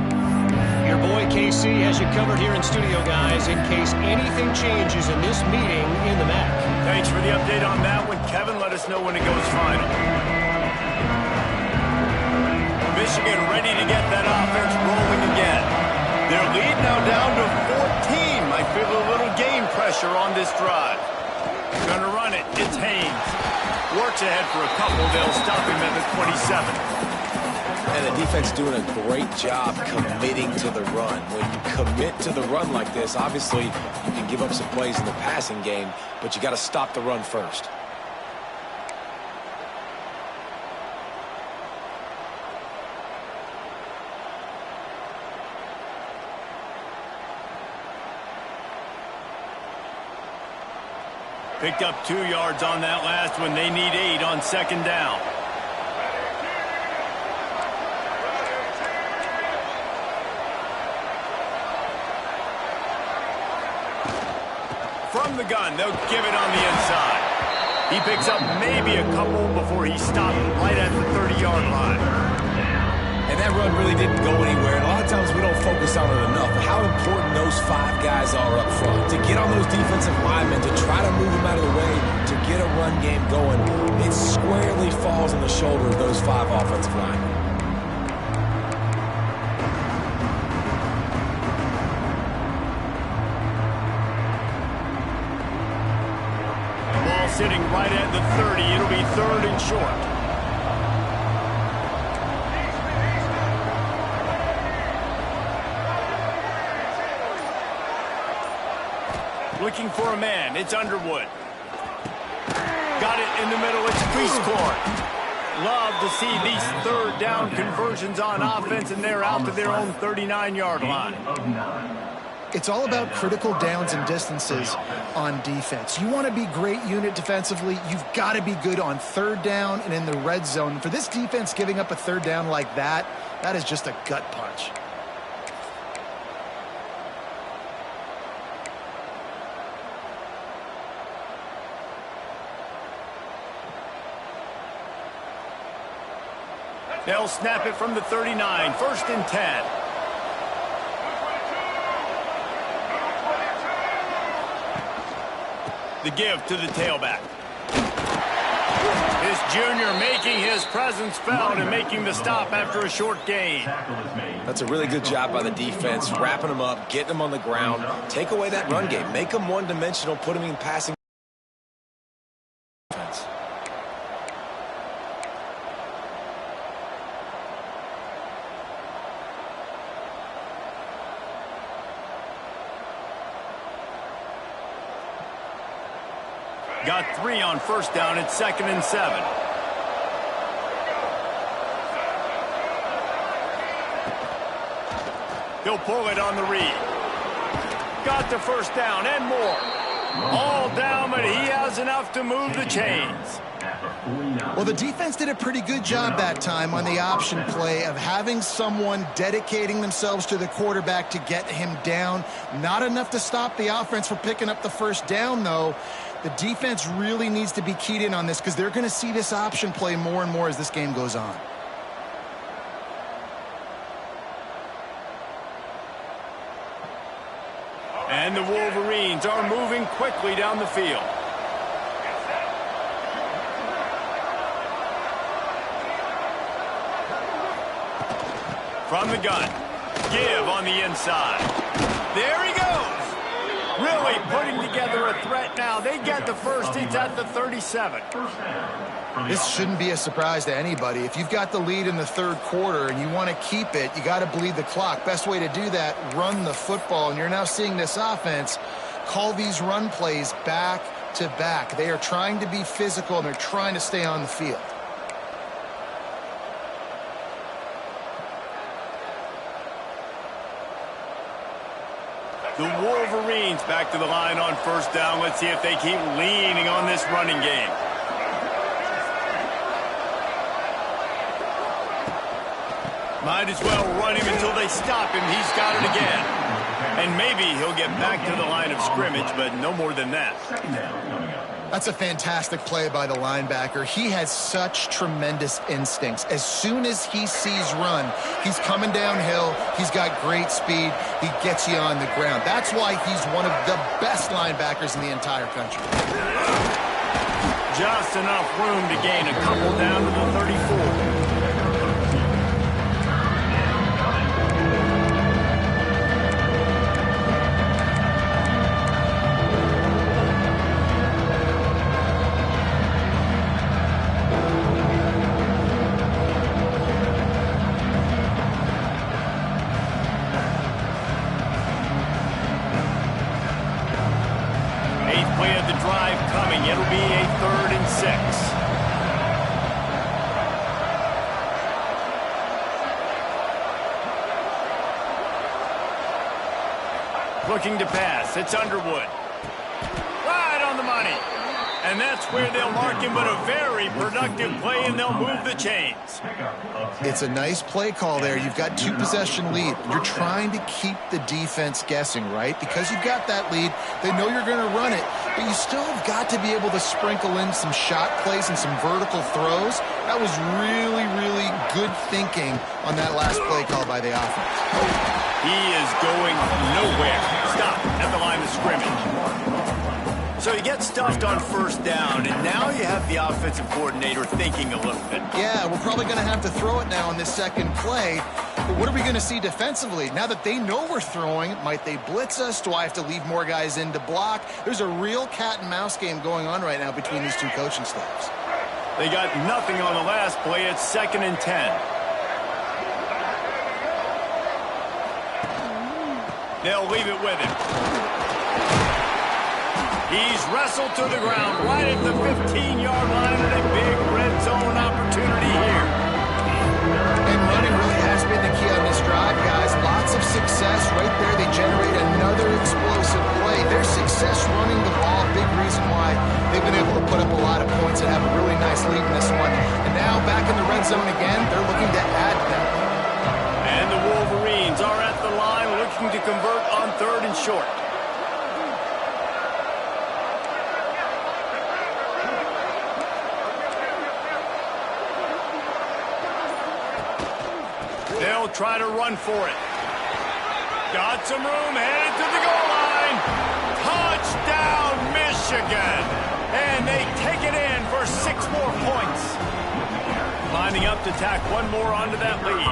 Your boy KC has you covered here in studio, guys, in case anything changes in this meeting in the MAC. Thanks for the update on that one, Kevin. Let us know when it goes final. Michigan ready to get that offense rolling again. Their lead now down to 14. Might feel a little game pressure on this drive. Gonna run it. It's Haynes. Works ahead for a couple. They'll stop him at the 27. And the defense doing a great job committing to the run. When you commit to the run like this, obviously you can give up some plays in the passing game, but you got to stop the run first. Picked up 2 yards on that last one. They need 8 on second down. From the gun, they'll give it on the inside. He picks up maybe a couple before he stopped right at the 30-yard line. And that run really didn't go anywhere. And a lot of times we don't focus on it enough. But how important those 5 guys are up front. To get on those defensive linemen, to try to move them out of the way, to get a run game going, it squarely falls on the shoulder of those 5 offensive linemen. Ball sitting right at the 30. It'll be 3rd and short. Looking for a man. It's Underwood. Got it in the middle. It's Prescourt. Love to see these third down conversions on offense, and they're out to their own 39-yard line. It's all about critical downs and distances on defense. You want to be great unit defensively, you've got to be good on third down and in the red zone. For this defense, giving up a third down like that, that is just a gut punch. They'll snap it from the 39, 1st and 10. The give to the tailback. This junior making his presence felt and making the stop after a short gain. That's a really good job by the defense, wrapping them up, getting them on the ground. Take away that run game. Make them one-dimensional, put them in passing. Got 3 on 1st down. It's 2nd and 7. He'll pull it on the read. Got the 1st down and more. All down, but he has enough to move the chains. Well, the defense did a pretty good job that time on the option play of having someone dedicating themselves to the quarterback to get him down. Not enough to stop the offense from picking up the 1st down, though. The defense really needs to be keyed in on this because they're going to see this option play more and more as this game goes on. And the Wolverines are moving quickly down the field. From the gun. Give on the inside. There he goes. Really putting together a threat now. They get the 1st. It's at the 37. This shouldn't be a surprise to anybody. If you've got the lead in the 3rd quarter and you want to keep it, you got to bleed the clock. Best way to do that, run the football. And you're now seeing this offense call these run plays back to back. They are trying to be physical and they're trying to stay on the field. The Wolverines back to the line on 1st down. Let's see if they keep leaning on this running game. Might as well run him until they stop him. He's got it again. And maybe he'll get back to the line of scrimmage, but no more than that. That's a fantastic play by the linebacker. He has such tremendous instincts. As soon as he sees run, he's coming downhill. He's got great speed. He gets you on the ground. That's why he's one of the best linebackers in the entire country. Just enough room to gain a couple down to the 34. It'll be a 3rd and 6. Looking to pass. It's Underwood. Right on the money. And that's where they'll mark him, but a very productive play, and they'll move the chains. It's a nice play call there. You've got 2-possession lead. You're trying to keep the defense guessing, right? Because you've got that lead, they know you're going to run it, but you still have got to be able to sprinkle in some shot plays and some vertical throws. That was really, really good thinking on that last play call by the offense. He is going nowhere. Stop at the line of scrimmage. So you get stuffed on 1st down, and now you have the offensive coordinator thinking a little bit. Yeah, we're probably going to have to throw it now on this 2nd play. But what are we going to see defensively? Now that they know we're throwing, might they blitz us? Do I have to leave more guys in to block? There's a real cat and mouse game going on right now between these two coaching staffs. They got nothing on the last play. It's 2nd and 10. They'll leave it with him. He's wrestled to the ground right at the 15-yard line and a big red zone opportunity here. And running really has been the key on this drive, guys. Lots of success right there. They generate another explosive play. Their success running the ball, big reason why they've been able to put up a lot of points and have a really nice lead in this one. And now back in the red zone again, they're looking to add to that. And the Wolverines are at the line looking to convert on 3rd and short. They'll try to run for it. Got some room, headed to the goal line. Touchdown, Michigan. And they take it in for 6 more points. Lining up to tack one more onto that lead.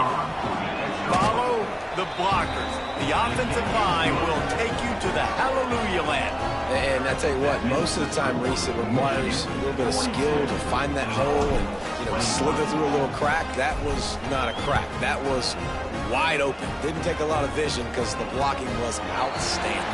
Follow the blockers. The offensive line will take you to the hallelujah land. And I tell you what, most of the time, Reese, it requires a little bit of skill to find that hole and, slither through a little crack. That was not a crack. That was wide open. Didn't take a lot of vision because the blocking was outstanding.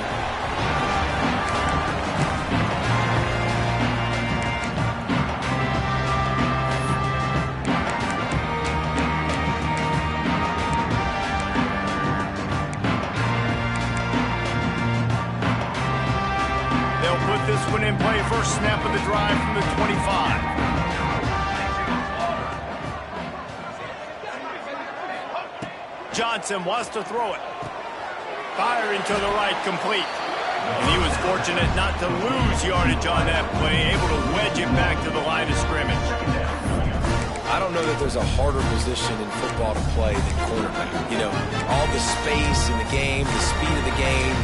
This one in play, first snap of the drive from the 25. Johnson wants to throw it. Firing to the right, complete. And he was fortunate not to lose yardage on that play, able to wedge it back to the line of scrimmage. I don't know that there's a harder position in football to play than quarterback. All the space in the game, the speed of the game,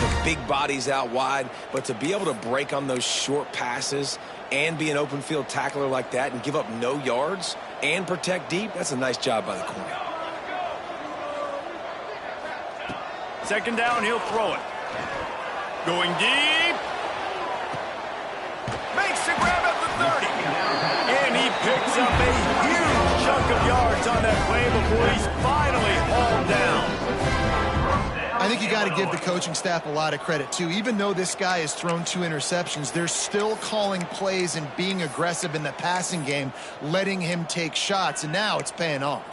the big bodies out wide. But to be able to break on those short passes and be an open field tackler like that and give up no yards and protect deep, that's a nice job by the corner. 2nd down, he'll throw it. Going deep. Makes the grab at the 30. And he picks up a huge chunk of yards on that play before he's finally hauled down. I think you got to give the coaching staff a lot of credit, too. Even though this guy has thrown 2 interceptions, they're still calling plays and being aggressive in the passing game, letting him take shots, and now it's paying off.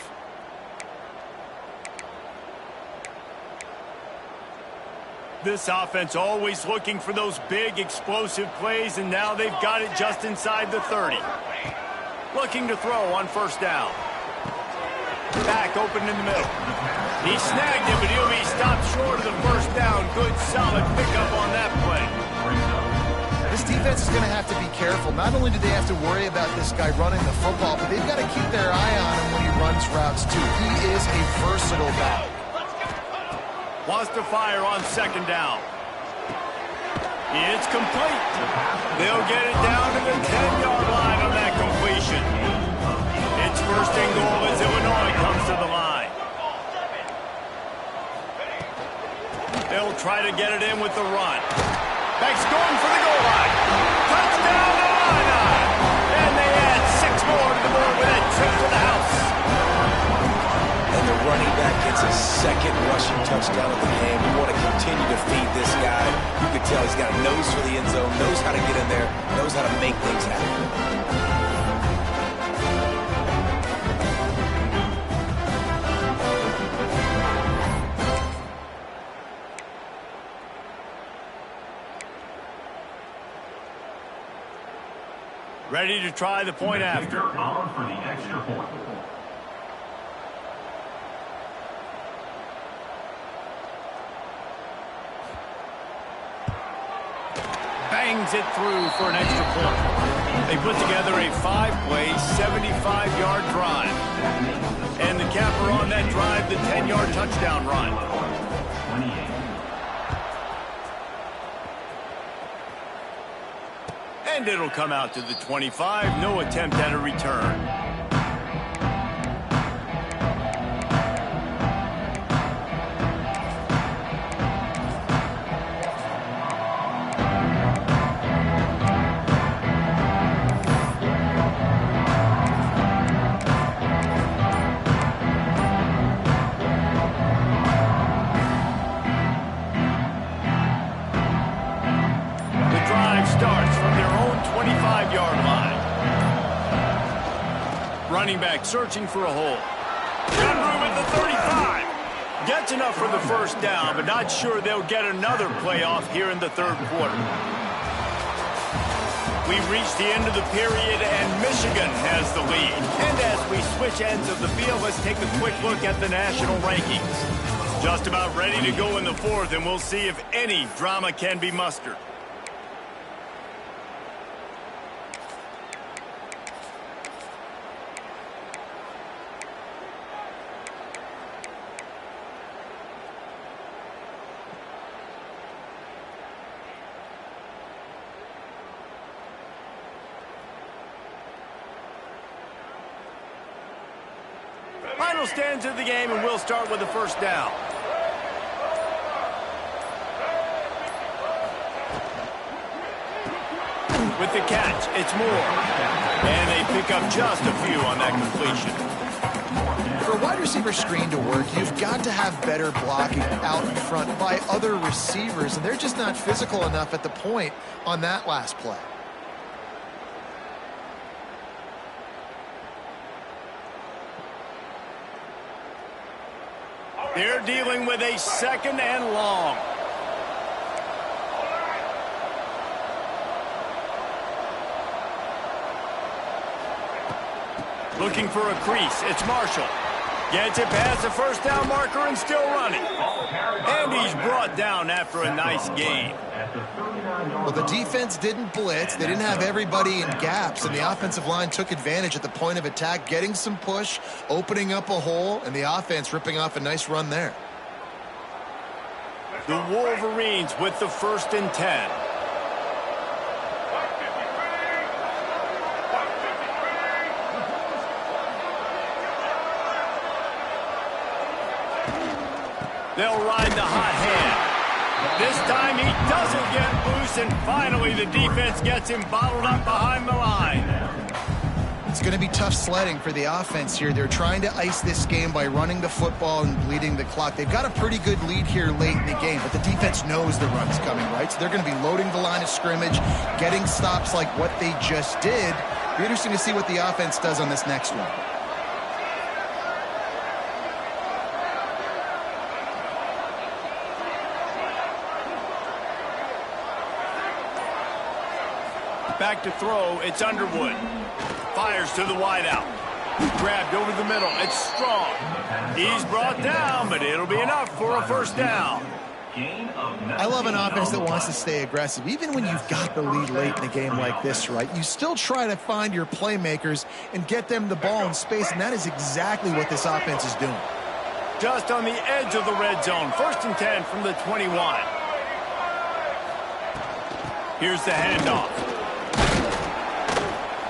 This offense always looking for those big, explosive plays, and now they've got it just inside the 30. Looking to throw on 1st down. Back open in the middle. He snagged it, but he'll be stopped short of the 1st down. Good, solid pickup on that play. This defense is going to have to be careful. Not only do they have to worry about this guy running the football, but they've got to keep their eye on him when he runs routes, too. He is a versatile back. Wants to fire on 2nd down. It's complete. They'll get it down to the 10-yard line on that completion. It's 1st and goal as Illinois comes to the line. They'll try to get it in with the run. Back's going for the goal line. Touchdown, Illini! And they add 6 more to the board with a trip to the house. And the running back gets his 2nd rushing touchdown of the game. We want to continue to feed this guy. You can tell he's got a nose for the end zone, knows how to get in there, knows how to make things happen. Ready to try the point after. For the extra point. Bangs it through for an extra point. They put together a 5-play, 75-yard drive. And the capper on that drive, the 10-yard touchdown run. 28. And it'll come out to the 25. No attempt at a return. The drive Running back searching for a hole. Gun room at the 35. Gets enough for the first down, but not sure they'll get another playoff here in the third quarter. We've reached the end of the period, and Michigan has the lead. And as we switch ends of the field, let's take a quick look at the national rankings. Just about ready to go in the fourth, and we'll see if any drama can be mustered. Final stands of the game, and we'll start with the first down. With the catch, it's Moore. And they pick up just a few on that completion. For a wide receiver screen to work, you've got to have better blocking out in front by other receivers, and they're just not physical enough at the point on that last play. They're dealing with a second and long. Looking for a crease. It's Marshall. Gets it past the first down marker and still running. And he's brought down after a nice gain. Well, the defense didn't blitz. They didn't have everybody in gaps, and the offensive line took advantage at the point of attack, getting some push, opening up a hole, and the offense ripping off a nice run there. The Wolverines with the 1st and 10. They'll ride the hot hand. This time he doesn't get loose, and finally the defense gets him bottled up behind the line. It's going to be tough sledding for the offense here. They're trying to ice this game by running the football and bleeding the clock. They've got a pretty good lead here late in the game, but the defense knows the run's coming, right? So they're going to be loading the line of scrimmage, getting stops like what they just did. It'll be interesting to see what the offense does on this next one. Back to throw, it's Underwood. Fires to the wideout. Grabbed over the middle, it's Strong. He's brought down, but it'll be enough for a first down. I love an offense that wants to stay aggressive. Even when you've got the lead late in a game like this, right, you still try to find your playmakers and get them the ball in space, and that is exactly what this offense is doing. Just on the edge of the red zone, 1st and 10 from the 21. Here's the handoff.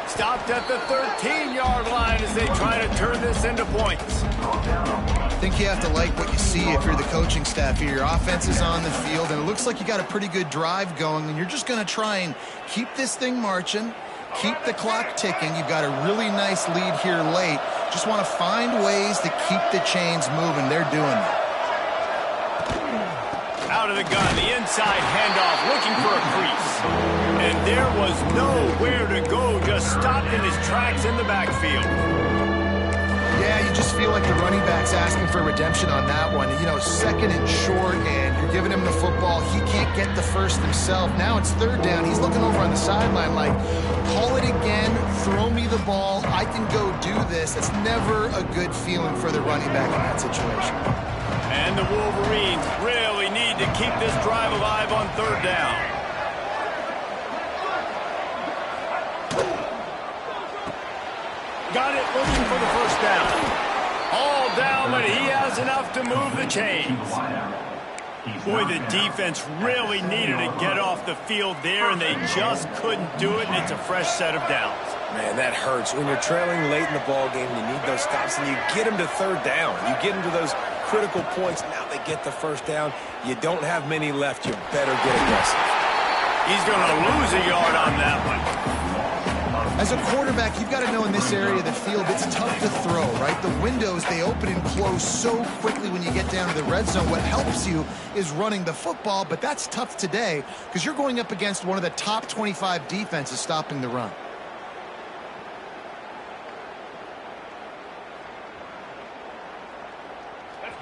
Stopped at the 13-yard line as they try to turn this into points. I think you have to like what you see if you're the coaching staff here. Your offense is on the field, and it looks like you got a pretty good drive going, and you're just going to try and keep this thing marching, keep the clock ticking. You've got a really nice lead here late. Just want to find ways to keep the chains moving. They're doing that. Out of the gun, the inside handoff, looking for a crease. And there was nowhere to go, just stopped in his tracks in the backfield. Yeah, you just feel like the running back's asking for redemption on that one. You know, 2nd and short, and you're giving him the football. He can't get the first himself. Now it's 3rd down. He's looking over on the sideline like, call it again, throw me the ball, I can go do this. It's never a good feeling for the running back in that situation. And the Wolverines really need to keep this drive alive on 3rd down. Got it, looking for the first down. All down, but he has enough to move the chains. Boy, the defense really needed to get off the field there, and they just couldn't do it, and it's a fresh set of downs. Man, that hurts. When you're trailing late in the ball game, you need those stops, and you get them to 3rd down. You get them to those critical points. Now they get the first down. You don't have many left. You better get aggressive. He's going to lose a yard on that one. As a quarterback, you've got to know in this area of the field, it's tough to throw, right? The windows, they open and close so quickly when you get down to the red zone. What helps you is running the football, but that's tough today because you're going up against one of the top 25 defenses stopping the run.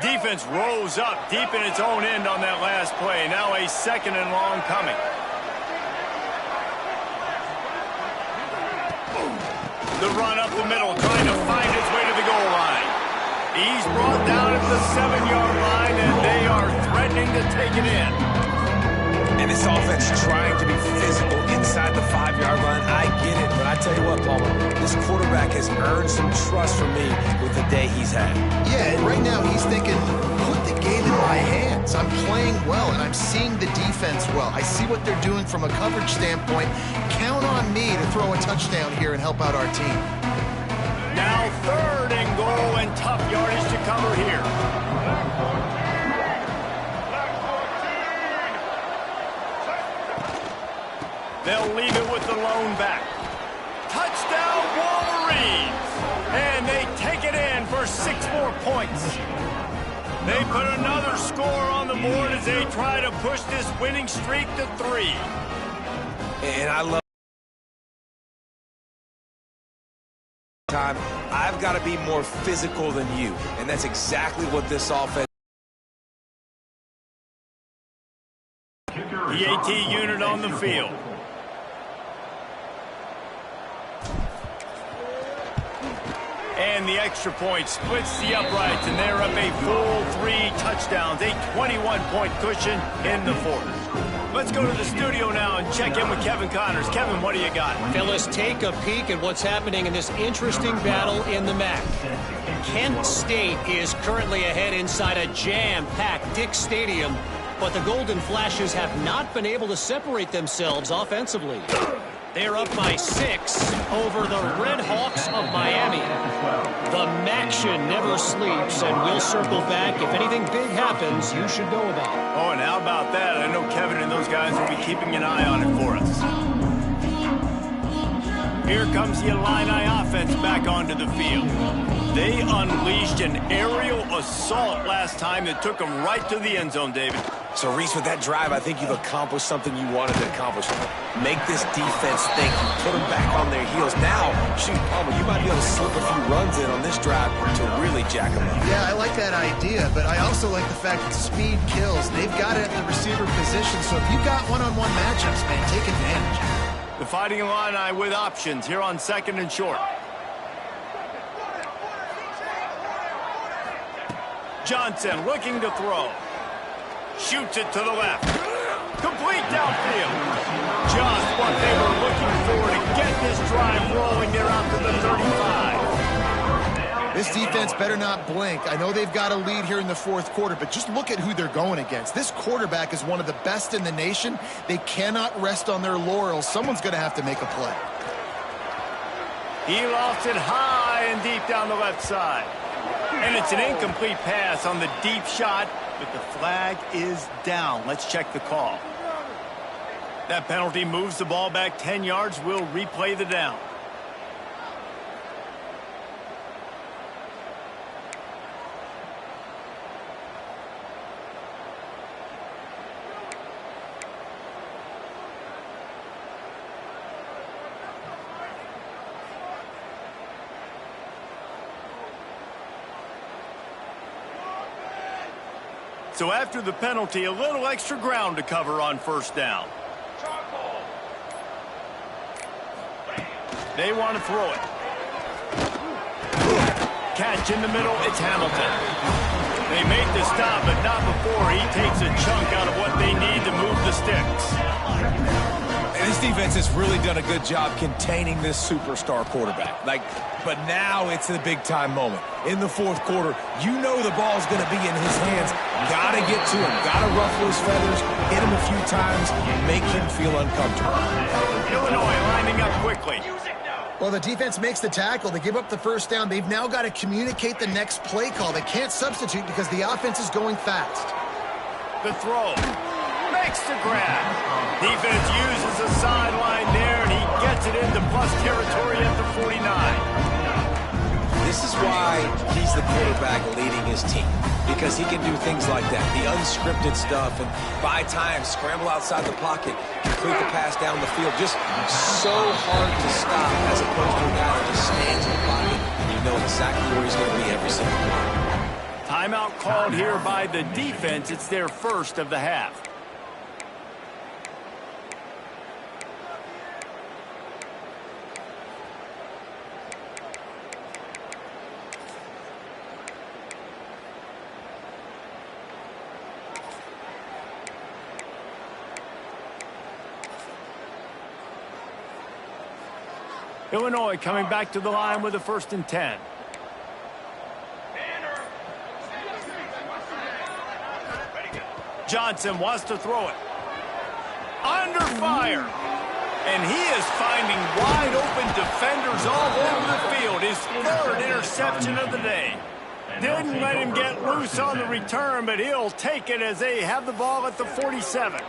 Defense rose up deep in its own end on that last play. Now a 2nd and long coming. The run up the middle, trying to find his way to the goal line. He's brought down at the 7-yard line, and they are threatening to take it in. And this offense trying to be physical inside the 5-yard line. I get it, but I tell you what, Palmer, this quarterback has earned some trust from me with the day he's had. Yeah, and right now he's thinking, put the game in my hands. I'm playing well, and I'm seeing the defense well. I see what they're doing from a coverage standpoint. Count on me to throw a touchdown here and help out our team. Now 3rd and goal and tough yardage to cover here. They'll leave it with the lone back. Touchdown, Wolverines! And they take it in for 6 more points. They put another score on the board as they try to push this winning streak to 3. And I love time. I've got to be more physical than you. And that's exactly what this offense. The AT unit on the field. And the extra point splits the uprights, and they're up a full 3 touchdowns, a 21-point cushion in the 4th. Let's go to the studio now and check in with Kevin Connors. Kevin, what do you got? Fellas, take a peek at what's happening in this interesting battle in the MAC. Kent State is currently ahead inside a jam-packed Dick Stadium, but the Golden Flashes have not been able to separate themselves offensively. They're up by 6 over the Red Hawks of Miami. The MACtion never sleeps, and we'll circle back. If anything big happens, you should know about it. Oh, and how about that? I know Kevin and those guys will be keeping an eye on it for us. Here comes the Illini offense back onto the field. They unleashed an aerial assault last time that took them right to the end zone, David. So, Reese, with that drive, I think you've accomplished something you wanted to accomplish. Make this defense think, put them back on their heels. Now, shoot, Palmer, you might be able to slip a few runs in on this drive to really jack them up. Yeah, I like that idea, but I also like the fact that speed kills. They've got it at the receiver position, so if you've got one-on-one matchups, man, take advantage. The Fighting Illini with options here on 2nd and short. Johnson looking to throw. Shoots it to the left. Complete downfield. Just what they were looking for to get this drive rolling. They're out to the 35. This defense better not blink. I know they've got a lead here in the 4th quarter, but just look at who they're going against. This quarterback is one of the best in the nation. They cannot rest on their laurels. Someone's going to have to make a play. He lofts it high and deep down the left side. And it's an incomplete pass on the deep shot, but the flag is down. Let's check the call. That penalty moves the ball back 10 yards. We'll replay the down. So after the penalty, a little extra ground to cover on 1st down. They want to throw it. Catch in the middle, it's Hamilton. They make the stop, but not before he takes a chunk out of what they need to move the sticks. And this defense has really done a good job containing this superstar quarterback. But now it's the big-time moment. In the 4th quarter, you know the ball's going to be in his hands. Got to get to him. Got to ruffle his feathers, hit him a few times, make him feel uncomfortable. Illinois lining up quickly. Well, the defense makes the tackle. They give up the 1st down. They've now got to communicate the next play call. They can't substitute because the offense is going fast. The throw. Makes the grab. Defense uses a sideline there, and he gets it into plus territory at the 49. This is why he's the quarterback leading his team, because he can do things like that, the unscripted stuff, and buy time, scramble outside the pocket, complete the pass down the field. Just so hard to stop as opposed to a guy that just stands in the pocket and you know exactly where he's going to be every single time. Timeout called here by the defense. It's their first of the half. Illinois coming back to the line with a 1st and 10. Johnson wants to throw it. Under fire. And he is finding wide open defenders all over the field. His 3rd interception of the day. Didn't let him get loose on the return, but he'll take it as they have the ball at the 47.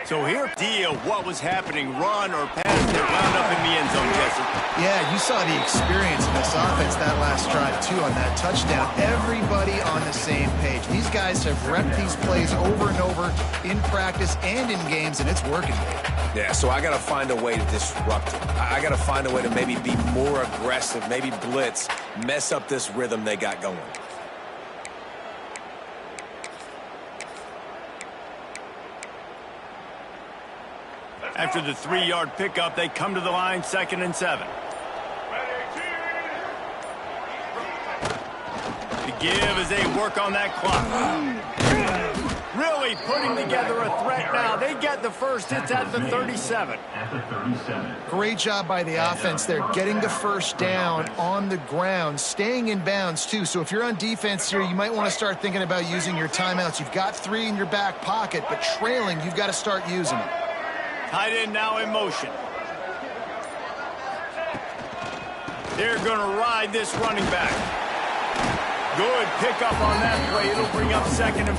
So here, idea of what was happening, run or pass, they wound up in the end zone, Jesse. Yeah, you saw the experience in this offense that last drive, too, on that touchdown. Everybody on the same page. These guys have repped these plays over and over in practice and in games, and it's working. Yeah, so I got to find a way to disrupt it. I got to find a way to maybe be more aggressive, maybe blitz, mess up this rhythm they got going. After the 3-yard pickup, they come to the line, 2nd and 7. The give as they work on that clock. Really putting together a threat now. They get the first. It's at the 37. Great job by the offense there, getting the 1st down on the ground, staying in bounds, too. So if you're on defense here, you might want to start thinking about using your timeouts. You've got 3 in your back pocket, but trailing, you've got to start using them. Tight end now in motion. They're going to ride this running back. Good pickup on that play. It'll bring up 2nd and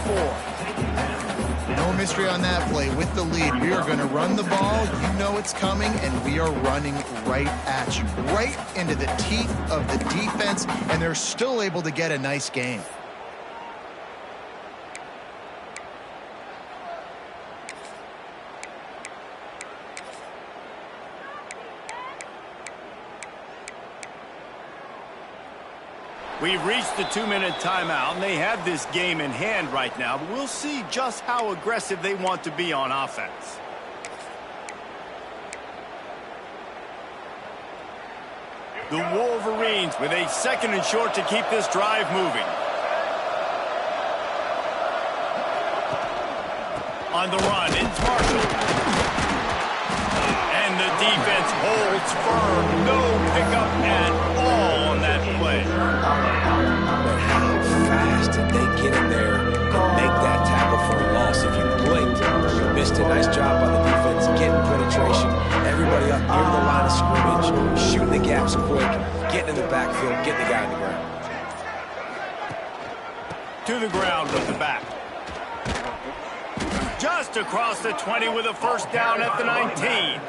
4. No mystery on that play. With the lead, we are going to run the ball. You know it's coming, and we are running right at you, right into the teeth of the defense, and they're still able to get a nice game. We've reached the 2-minute timeout, and they have this game in hand right now, but we'll see just how aggressive they want to be on offense. The Wolverines with a 2nd and short to keep this drive moving. On the run, it's Marshall. And the defense holds firm. No pickup at all on that play. But how fast did they get in there and make that tackle for a loss? If you blinked, you missed it. Nice job by the defense getting penetration. Everybody up near the line of scrimmage, shooting the gaps quick, getting in the backfield, getting the guy on the ground. To the ground with the back. Just across the 20 with a 1st down at the 19.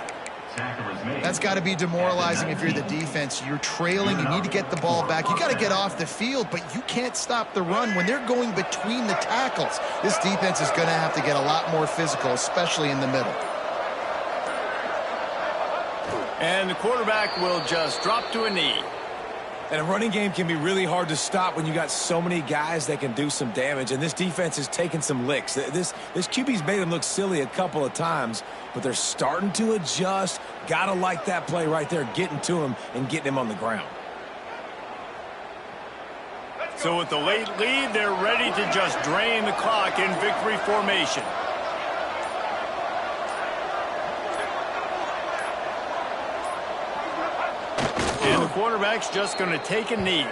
That's got to be demoralizing if you're the defense. You're trailing. You need to get the ball back. You got to get off the field, but you can't stop the run when they're going between the tackles. This defense is going to have to get a lot more physical, especially in the middle. And the quarterback will just drop to a knee. And a running game can be really hard to stop when you got so many guys that can do some damage. And this defense is taking some licks. This QB's made them look silly a couple of times, but they're starting to adjust. Gotta like that play right there, getting to him and getting him on the ground. So with the late lead, they're ready to just drain the clock in victory formation. And the quarterback's just going to take a knee.